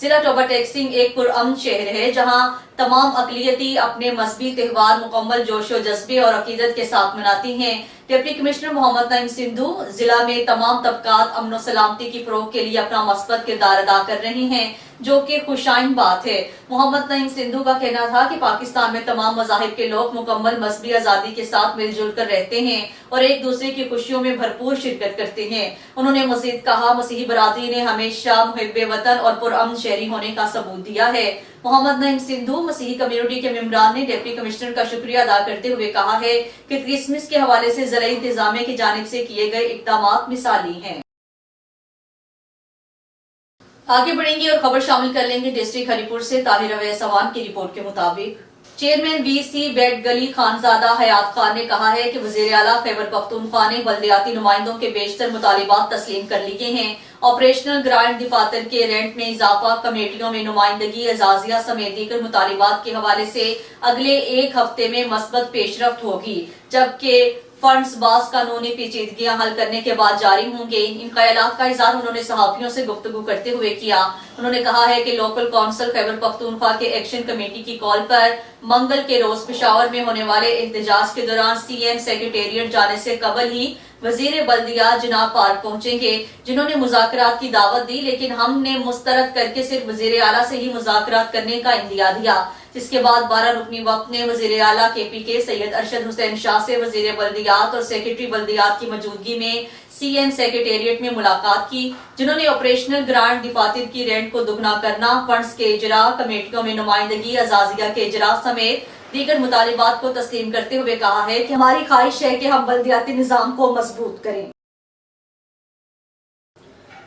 ضلع ٹوبہ ٹیک سنگھ ایک پرامن شہر ہے جہاں تمام اقلیتی اپنے مذہبی تہوار مکمل جوش و جذبے اور عقیدت کے ساتھ مناتی ہیں۔ ڈپٹی کمشنر محمد نعیم سندھو ضلع میں تمام طبقات امن و سلامتی کی فروغ کے لیے اپنا مثبت کردار ادا کر رہے ہیں، جو کہ خوشائن بات ہے۔ محمد نعیم سندھو کا کہنا تھا کہ پاکستان میں تمام مذاہب کے لوگ مکمل مذہبی آزادی کے ساتھ مل جل کر رہتے ہیں اور ایک دوسرے کی خوشیوں میں بھرپور شرکت کرتے ہیں۔ انہوں نے مزید کہا، مسیحی برادری نے ہمیشہ محب وطن اور پرامن شہری ہونے کا ثبوت دیا ہے۔ محمد نعیم سندھو مسیحی کمیونٹی کے ممبران نے ڈپٹی کمشنر کا شکریہ ادا کرتے ہوئے کہا ہے کہ کرسمس کے حوالے سے زرعی انتظامیہ کی جانب سے کیے گئے اقدامات مثالی ہیں۔ آگے بڑھیں گے اور خبر شامل کر لیں گے ڈسٹرکٹ ہری پور سے۔ طاہر اویس عوام کی رپورٹ کے مطابق چیئرمین وی سی بیٹ گلی خانزادہ حیات خان نے کہا ہے کہ وزیر اعلیٰ خیبر پختونخوا نے بلدیاتی نمائندوں کے بیشتر مطالبات تسلیم کر لیے ہیں۔ آپریشنل گرانٹ دفاتر کے رینٹ میں اضافہ، کمیٹیوں میں نمائندگی، اعزازیہ سمیت دیگر مطالبات کے حوالے سے اگلے ایک ہفتے میں مثبت پیش رفت ہوگی، جبکہ فنڈز بعض قانونی پیچیدگیاں حل کرنے کے بعد جاری ہوں گے۔ ان خیالات کا اظہار انہوں نے صحافیوں سے گفتگو کرتے ہوئے کیا۔ انہوں نے کہا ہے کہ لوکل کونسل خیبر پختونخوا کے ایکشن کمیٹی کی کال پر منگل کے روز پشاور میں ہونے والے احتجاج کے دوران سی ایم سیکریٹریٹ جانے سے قبل ہی وزیر بلدیات جناب پارک پہنچیں گے، جنہوں نے مذاکرات کی دعوت دی، لیکن ہم نے مسترد کر کے صرف وزیر اعلیٰ سے ہی مذاکرات کرنے کا اندیا دیا۔ جس کے بعد 12 رکنی وقت نے وزیر اعلیٰ کے پی کے سید ارشد حسین شاہ سے وزیر بلدیات اور سیکریٹری بلدیات کی موجودگی میں سی ایم سیکریٹریٹ میں ملاقات کی، جنہوں نے آپریشنل گرانٹ دفاتر کی رینٹ کو دگنا کرنا، فنڈز کے اجرا، کمیٹیوں میں نمائندگی، اعزازیہ کے اجرا سمیت دیگر مطالبات کو تسلیم کرتے ہوئے کہا ہے کہ ہماری خواہش ہے کہ ہم بلدیاتی نظام کو مضبوط کریں۔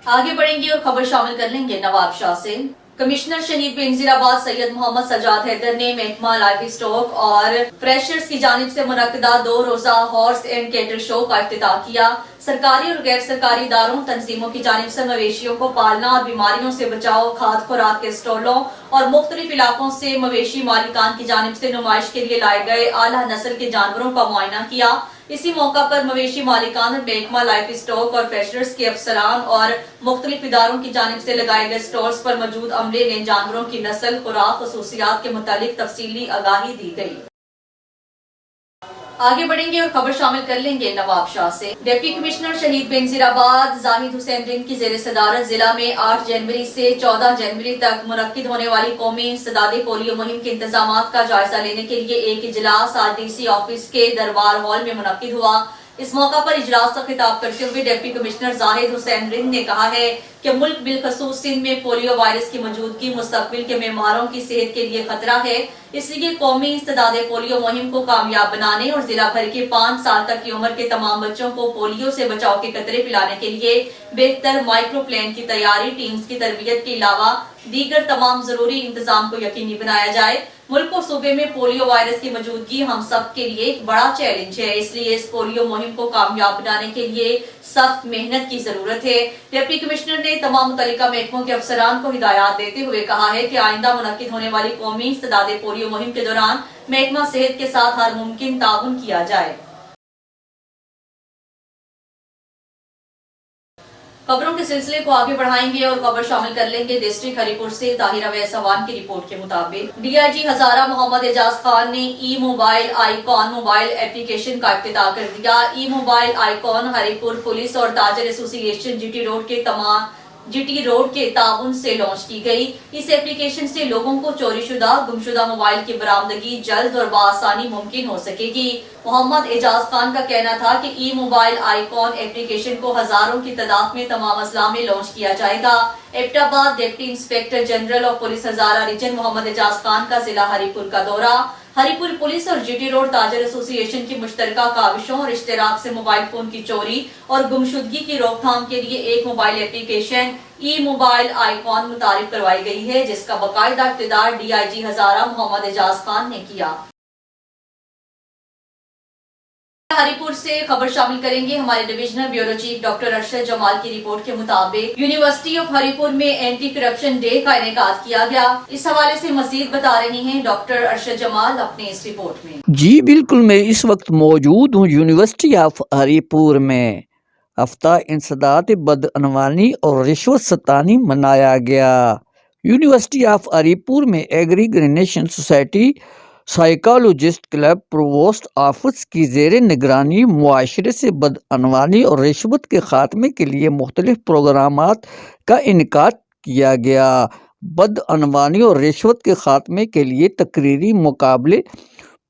آگے بڑھیں گے اور خبر شامل کر لیں گے نواب شاہ سے۔ کمشنر شہید بینظیر آباد سید محمد سجاد حیدر نے محکمہ لائف اسٹاک اور فریشرز کی جانب سے منعقدہ 2 روزہ ہارس اینڈ کیٹل شو کا افتتاح کیا۔ سرکاری اور غیر سرکاری اداروں، تنظیموں کی جانب سے مویشیوں کو پالنا اور بیماریوں سے بچاؤ، کھاد خوراک کے اسٹالوں اور مختلف علاقوں سے مویشی مالکان کی جانب سے نمائش کے لیے لائے گئے اعلیٰ نسل کے جانوروں کا معائنہ کیا۔ اسی موقع پر مویشی مالکان اور محکمہ لائف اسٹاک اور فریشرز کے افسران اور مختلف اداروں کی جانب سے لگائے گئے اسٹالز پر موجود عملے نے جانوروں کی نسل، خوراک، خصوصیات کے متعلق تفصیلی آگاہی دی گئی۔ آگے بڑھیں گے اور خبر شامل کر لیں گے نواب شاہ سے۔ ڈپٹی کمشنر شہید بینظیر آباد زاہد حسین رند کی زیر صدارت ضلع میں 8 جنوری سے 14 جنوری تک منعقد ہونے والی قومی انسداد پولیو مہم کے انتظامات کا جائزہ لینے کے لیے ایک اجلاس آج ڈی سی آفس کے دربار ہال میں منعقد ہوا۔ اس موقع پر اجلاس سے خطاب کرتے ہوئے ڈپٹی کمشنر زاہد حسین رند نے کہا ہے کہ ملک بالخصوص سندھ میں پولیو وائرس کی موجودگی مستقبل کے معماروں کی صحت کے لیے خطرہ ہے، اس لیے قومی انسداد پولیو مہم کو کامیاب بنانے اور ضلع بھر کے 5 سال تک کی عمر کے تمام بچوں کو پولیو سے بچاؤ کے قطرے پلانے کے لیے بہتر مائکرو پلان کی تیاری، ٹیمز کی تربیت کے علاوہ دیگر تمام ضروری انتظام کو یقینی بنایا جائے۔ ملک اور صوبے میں پولیو وائرس کی موجودگی ہم سب کے لیے ایک بڑا چیلنج ہے، اس لیے اس پولیو مہم کو کامیاب بنانے کے لیے سخت محنت کی ضرورت ہے۔ ڈپٹی کمشنر نے تمام متعلقہ محکموں کے افسران کو ہدایات دیتے ہوئے کہا ہے کہ آئندہ منعقد ہونے والی قومی انسداد پولیو مہم کے دوران محکمہ صحت کے ساتھ ہر ممکن تعاون کیا جائے۔ خبروں کے سلسلے کو آگے بڑھائیں گے اور خبر شامل کر لیں گے ڈسٹرکٹ ہری پور سے۔ طاہر اویس عوام کی رپورٹ کے مطابق ڈی آئی جی ہزارہ محمد اعجاز خان نے ای موبائل آئیکن موبائل ایپلیکیشن کا افتتاح کر دیا۔ ای موبائل آئیکن ہری پور پولیس اور تاجر ایسوسی ایشن جی ٹی روڈ کے تعاون سے لانچ کی گئی۔ اس ایپلیکیشن سے لوگوں کو چوری شدہ، گمشدہ موبائل کی برآمدگی جلد اور بآسانی ممکن ہو سکے گی۔ محمد اعجاز خان کا کہنا تھا کہ ای موبائل آئیکن ایپلیکیشن کو ہزاروں کی تعداد میں تمام اضلاع میں لانچ کیا جائے گا۔ Abbottabad deputy inspector general of police Hazara region Muhammad Ejaz Khan کا ضلع ہری پور کا دورہ۔ ہری پور پولیس اور جی ٹی روڈ تاجر ایسوسی ایشن کی مشترکہ کاوشوں اور اشتراک سے موبائل فون کی چوری اور گمشدگی کی روک تھام کے لیے ایک موبائل ایپلیکیشن ای موبائل آئیکن متعارف کروائی گئی ہے، جس کا باقاعدہ اقتدار ڈی آئی جی ہزارہ محمد اعجاز خان نے کیا۔ ہری پور سے خبر شامل کریں گے ہمارے divisional bureau chief doctor Arshad Jamal کی رپورٹ کے مطابق یونیورسٹی آف ہری پور میں اینٹی کرپشن ڈے کا انعقاد کیا گیا۔ اس حوالے سے مزید بتا رہی ہیں ڈاکٹر ارشد جمال اپنے اس رپورٹ میں۔ جی بالکل، میں اس وقت موجود ہوں یونیورسٹی آف ہری پور میں۔ ہفتہ انسداد بدعنوانی اور رشوت ستانی منایا گیا۔ یونیورسٹی آف علی پور میں ایگریگنیشن society psychologist club provost office کی زیر نگرانی معاشرے سے بدعنوانی اور رشوت کے خاتمے کے لیے مختلف پروگرامات کا انعقاد کیا گیا۔ بدعنوانی اور رشوت کے خاتمے کے لیے تقریری مقابلے،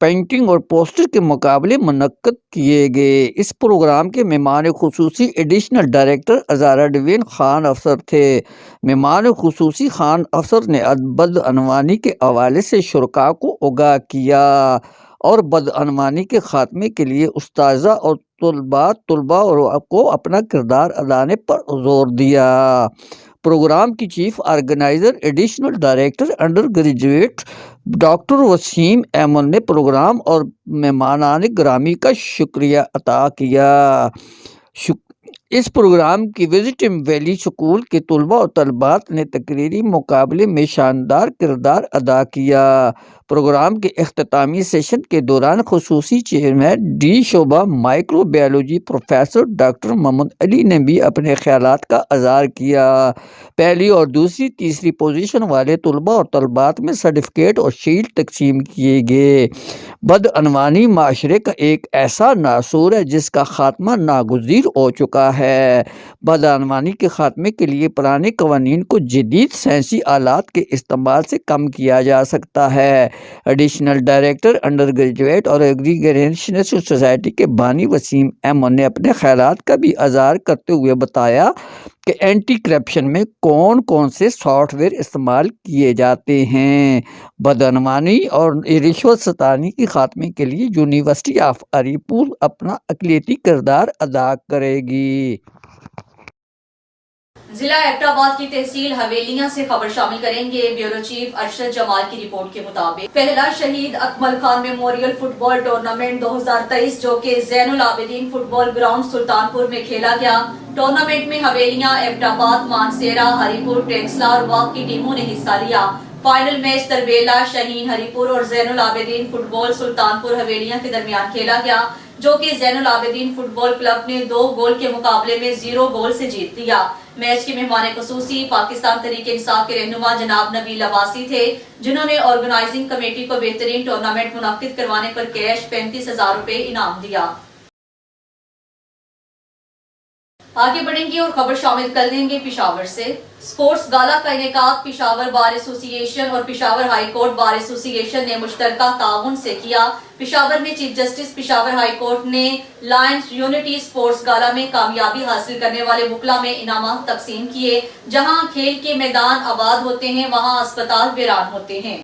پینٹنگ اور پوسٹر کے مقابلے منعقد کیے گئے۔ اس پروگرام کے مہمان خصوصی ایڈیشنل ڈائریکٹر ازارہ ڈوین خان افسر تھے۔ مہمان خصوصی خان افسر نے بدعنوانی کے حوالے سے شرکاء کو آگاہ کیا اور بدعنوانی کے خاتمے کے لیے اساتذہ اور طلباء کو اپنا کردار ادا پر زور دیا۔ پروگرام کی chief organizer additional director undergraduate doctor Waseem Aiman نے پروگرام اور مہمانان گرامی کا شکریہ ادا کیا۔ اس پروگرام کی وزٹنگ ویلی اسکول کے طلباء اور طالبات نے تقریری مقابلے میں شاندار کردار ادا کیا۔ پروگرام کے اختتامی سیشن کے دوران خصوصی چیئرمین ڈی شعبہ مائکرو بایولوجی پروفیسر ڈاکٹر محمد علی نے بھی اپنے خیالات کا اظہار کیا۔ پہلی اور دوسری تیسری پوزیشن والے طلباء اور طالبات میں سرٹیفکیٹ اور شیلڈ تقسیم کیے گئے۔ بدعنوانی معاشرے کا ایک ایسا ناسور ہے جس کا خاتمہ ناگزیر ہو چکا ہے۔ بدعنوانی کے خاتمے کے لیے پرانے قوانین کو جدید سائنسی آلات کے استعمال سے کم کیا جا سکتا ہے۔ ایڈیشنل ڈائریکٹر انڈر گریجویٹ اور ایگریگنیشن سوسائٹی کے بانی وسیم احمد نے اپنے خیالات کا بھی اظہار کرتے ہوئے بتایا کہ اینٹی کرپشن میں کون سے سافٹ ویئر استعمال کیے جاتے ہیں۔ بدعنوانی اور رشوت ستانی کے خاتمے کے لیے یونیورسٹی آف علی پور اپنا اقلیتی کردار ادا کرے گی۔ ضلع ایبٹ آباد کی تحصیل حویلیاں سے خبر شامل کریں گے۔ بیورو چیف ارشد جمال کی رپورٹ کے مطابق پہلا شہید اکمل خان میموریل فٹ بال ٹورنامنٹ 2023 جو کہ زین العابدین فٹ بال گراؤنڈ سلطانپور میں کھیلا گیا۔ ٹورنامنٹ میں حویلیاں، ایبٹ آباد، مانسیرا، ہری پور، ٹینکسلا اور واق کی ٹیموں نے حصہ لیا۔ فائنل میچ تربیلا، شاہین ہری پور اور زین العابدین فٹ بال سلطانپور حویلیاں کے درمیان کھیلا گیا، جو کہ زین العابدین فٹ بال کلب نے 2 گول کے مقابلے میں 0 گول سے جیت لیا۔ میچ کے مہمان خصوصی پاکستان تحریک انصاف کے رہنما جناب نبیل عباسی تھے، جنہوں نے آرگنائزنگ کمیٹی کو بہترین ٹورنامنٹ منعقد کروانے پر کیش 35,000 روپے انعام دیا۔ آگے بڑھیں گے اور خبر شامل کر لیں گے پشاور سے۔ سپورٹس گالا کا انعقاد پشاور بار ایسوسی ایشن اور پشاور ہائی کورٹ بار ایسوسی ایشن نے مشترکہ تعاون سے کیا۔ پشاور میں chief justice Peshawar high court نے لائنز یونٹی سپورٹس گالا میں کامیابی حاصل کرنے والے وکلاء میں انعامات تقسیم کیے۔ جہاں کھیل کے میدان آباد ہوتے ہیں وہاں اسپتال ویران ہوتے ہیں۔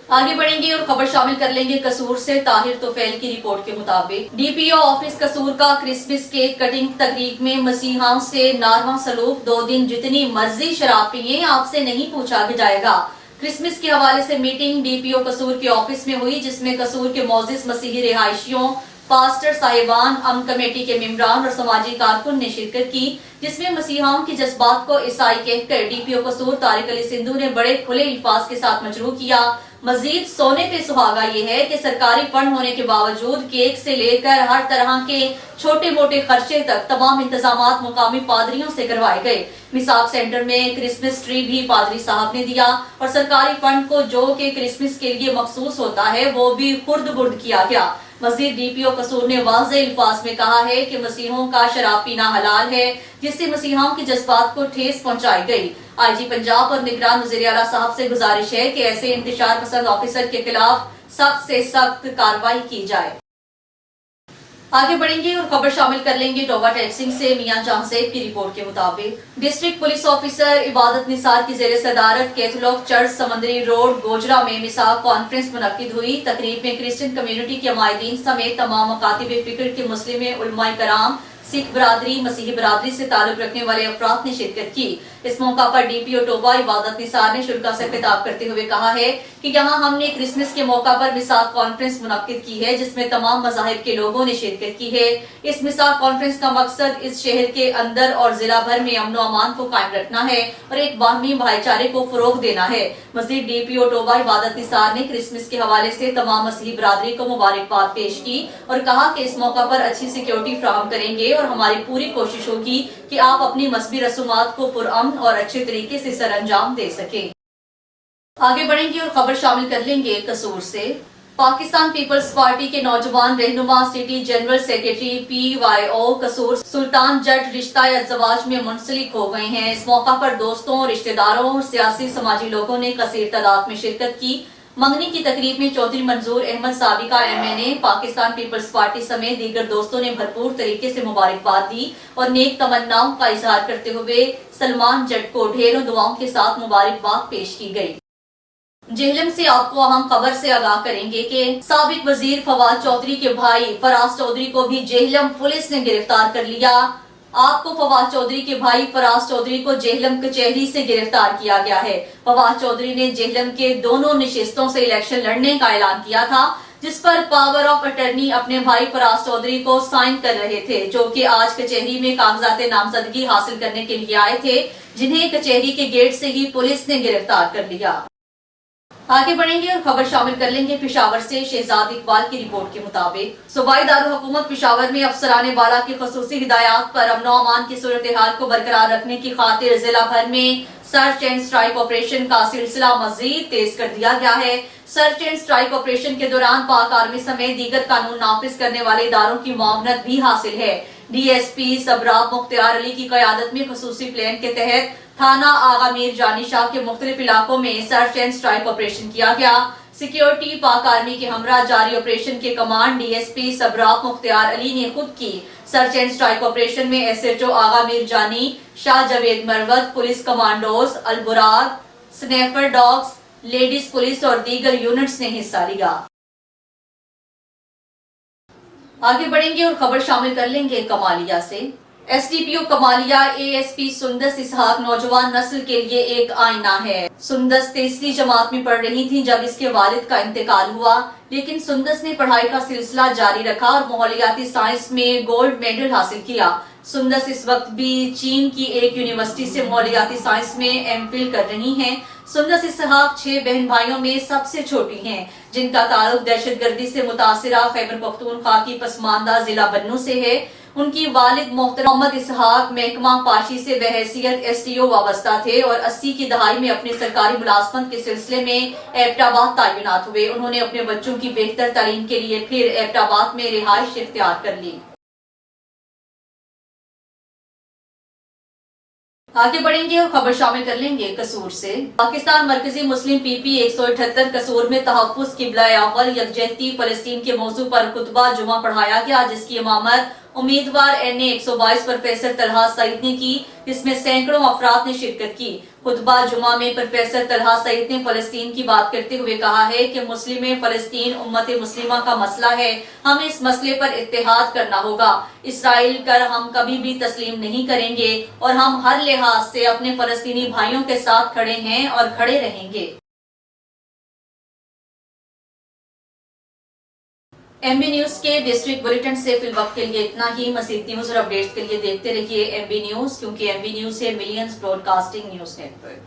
آگے بڑھیں گے اور خبر شامل کر لیں گے قصور سے۔ طاہر توفیل کی رپورٹ کے مطابق ڈی پی او آفس قصور کا کرسمس کیک کٹنگ تقریب میں مسیحاؤں سے ناروا سلوک۔ 2 دن جتنی مرضی شراب پیئیں، آپ سے نہیں پوچھا جائے گا۔ کرسمس کے حوالے سے میٹنگ ڈی پی او قصور کے آفس میں ہوئی، جس میں قصور کے معزز مسیحی رہائشیوں، پاسٹر صاحبان، امن کمیٹی کے ممبران اور سماجی کارکن نے شرکت کی، جس میں مسیحاؤں کے جذبات کو عیسائی کہہ کر ڈی پی او قصور طارق علی سندھو نے بڑے کھلے الفاظ کے ساتھ مجروح کیا۔ مزید سونے پہ سہاگا یہ ہے کہ سرکاری فنڈ ہونے کے باوجود کیک سے لے کر ہر طرح کے چھوٹے موٹے خرچے تک تمام انتظامات مقامی پادریوں سے کروائے گئے۔ مساق سینٹر میں کرسمس ٹری بھی پادری صاحب نے دیا اور سرکاری فنڈ کو جو کہ کرسمس کے لیے مخصوص ہوتا ہے وہ بھی خرد برد کیا گیا۔ مزید ڈی پی او قصور نے واضح الفاظ میں کہا ہے کہ مسیحوں کا شراب پینا حلال ہے، جس سے مسیحاؤں کے جذبات کو ٹھیس پہنچائی گئی۔ آئی جی پنجاب اور نگران وزیر اعلیٰ صاحب سے گزارش ہے کہ ایسے انتشار پسند آفیسر کے خلاف سخت سے سخت کارروائی کی جائے۔ آگے بڑھیں گے اور خبر شامل کر لیں گے ٹوبا ٹیکسنگ سے۔ میاں جہاں زیب کی رپورٹ کے مطابق ڈسٹرکٹ پولیس آفیسر عبادت نثار کی زیر صدارت کیتھولک چرچ سمندری روڈ گوجرا میں مساق کانفرنس منعقد ہوئی۔ تقریب میں کرسچن کمیونٹی کے عمائدین سمیت تمام مکاتب فکر کے مسلم علماء کرام، سکھ برادری، مسیحی برادری سے تعلق رکھنے والے افراد نے شرکت کی۔ اس موقع پر ڈی پی او ٹوبا عبادت نثار نے شرکاء سے خطاب کرتے ہوئے کہا ہے کہ یہاں ہم نے کرسمس کے موقع پر مساق کانفرنس منعقد کی ہے، جس میں تمام مذاہب کے لوگوں نے شرکت کی ہے۔ اس مساق کانفرنس کا مقصد اس شہر کے اندر اور ضلع بھر میں امن و امان کو قائم رکھنا ہے اور ایک باہمی بھائی چارے کو فروغ دینا ہے۔ مزید ڈی پی او ٹوبا عبادت نثار نے کرسمس کے حوالے سے تمام مسیحی برادری کو مبارکباد پیش کی اور کہا کہ اس موقع پر اچھی سیکیورٹی فراہم کریں گے اور ہماری پوری کوشش ہوگی کہ آپ اپنی مذہبی رسومات کو پرامن اور اچھے طریقے سے سر انجام دے سکیں۔ آگے بڑھیں گے اور خبر شامل کر لیں گے قصور سے۔ پاکستان پیپلز پارٹی کے نوجوان رہنما سٹی جنرل سیکرٹری PYO قصور سلطان جٹ رشتہ ازدواج میں منسلک ہو گئے ہیں۔ اس موقع پر دوستوں، رشتہ داروں اور سیاسی سماجی لوگوں نے کثیر تعداد میں شرکت کی۔ منگنی کی تقریب میں چودھری منظور احمد سابقہ MNA، پاکستان پیپلز پارٹی سمیت دیگر دوستوں نے بھرپور طریقے سے مبارکباد دی اور نیک تمناؤں کا اظہار کرتے ہوئے سلمان جٹ کو ڈھیروں دعاؤں کے ساتھ مبارکباد پیش کی گئی۔ جہلم سے آپ کو اہم خبر سے آگاہ کریں گے کہ سابق وزیر فواد چودھری کے بھائی فراز چودھری کو بھی جہلم پولیس نے گرفتار کر لیا۔ آپ کو فواد چودھری کے بھائی فراز چودھری کو جہلم کچہری سے گرفتار کیا گیا ہے۔ فواد چودھری نے جہلم کے دونوں نشستوں سے الیکشن لڑنے کا اعلان کیا تھا، جس پر پاور آف اٹرنی اپنے بھائی فراز چودھری کو سائن کر رہے تھے، جو کہ آج کچہری میں کاغذات نامزدگی حاصل کرنے کے لیے آئے تھے، جنہیں کچہری کے گیٹ سے ہی پولیس نے گرفتار کر لیا۔ آگے بڑھیں گے اور خبر شامل کر لیں گے پشاور سے۔ شہزاد اقبال کی رپورٹ کے مطابق صوبائی دارالحکومت پشاور میں افسران بالا کی خصوصی ہدایات پر امن و امان کی صورتحال کو برقرار رکھنے کی خاطر ضلع بھر میں سرچ اینڈ اسٹرائک آپریشن کا سلسلہ مزید تیز کر دیا گیا ہے۔ سرچ اینڈ اسٹرائک آپریشن کے دوران پاک آرمی سمیت دیگر قانون نافذ کرنے والے اداروں کی معاونت بھی حاصل ہے۔ DSP سبراب مختار علی کی قیادت میں خصوصی پلان کے تحت تھانہ آغا میر جانی شاہ کے مختلف علاقوں میں سرچ اینڈ اسٹرائک آپریشن کیا گیا۔ سیکیورٹی پاک آرمی کے ہمراہ جاری آپریشن کے کمانڈ DSP سبراب مختار علی نے خود کی۔ سرچ اینڈ اسٹرائک آپریشن میں SHO Agha Mir Jani Shah Javed Marwat, police commandos, البراد، سنیپر ڈاگز، لیڈیز پولیس اور دیگر یونٹس نے حصہ لیا۔ آگے بڑھیں گے اور خبر شامل کر لیں گے کمالیہ سے۔ SDPO کمالیہ ASP سندس اسحاق نوجوان نسل کے لیے ایک آئینہ ہے۔ سندس 3ری جماعت میں پڑھ رہی تھی جب اس کے والد کا انتقال ہوا، لیکن سندس نے پڑھائی کا سلسلہ جاری رکھا اور ماحولیاتی سائنس میں گولڈ میڈل حاصل کیا۔ سندس اس وقت بھی چین کی ایک یونیورسٹی سے ماحولیاتی سائنس میں MPhil کر رہی ہیں۔ سندس اسحاق 6 بہن بھائیوں میں سب سے چھوٹی ہیں، جن کا تعلق دہشت گردی سے متاثرہ خیبر پختونخوا کی پسماندہ ضلع بنوں سے ہے۔ ان کی والد محترم محمد اسحاق محکمہ پاشی سے بحیثیت STO وابستہ تھے اور 80 کی دہائی میں اپنی سرکاری ملازمت کے سلسلے میں ایبٹ آباد تعینات ہوئے۔ انہوں نے اپنے بچوں کی بہتر تعلیم کے لیے پھر ایبٹ آباد میں رہائش اختیار کر لی۔ آگے بڑھیں گے اور خبر شامل کر لیں گے قصور سے۔ پاکستان مرکزی مسلم PP 178 قصور میں تحفظ قبلہ اول یکجہتی فلسطین کے موضوع پر خطبہ جمعہ پڑھایا گیا، جس کی امامت امیدوار NA 122 پروفیسر طلحہ سعید نے کی، جس میں سینکڑوں افراد نے شرکت کی۔ خطبہ جمعہ میں پروفیسر طلحہ سعید نے فلسطین کی بات کرتے ہوئے کہا ہے کہ مسلم فلسطین امت مسلمہ کا مسئلہ ہے، ہمیں اس مسئلے پر اتحاد کرنا ہوگا۔ اسرائیل کر ہم کبھی بھی تسلیم نہیں کریں گے اور ہم ہر لحاظ سے اپنے فلسطینی بھائیوں کے ساتھ کھڑے ہیں اور کھڑے رہیں گے۔ MB نیوز کے ڈسٹرکٹ بلیٹن سے فی الوقت کے لیے اتنا ہی۔ مزید نیوز اور اپڈیٹس کے لیے دیکھتے رہیے MB نیوز، کیونکہ MB نیوز ہے millions broadcasting news net work.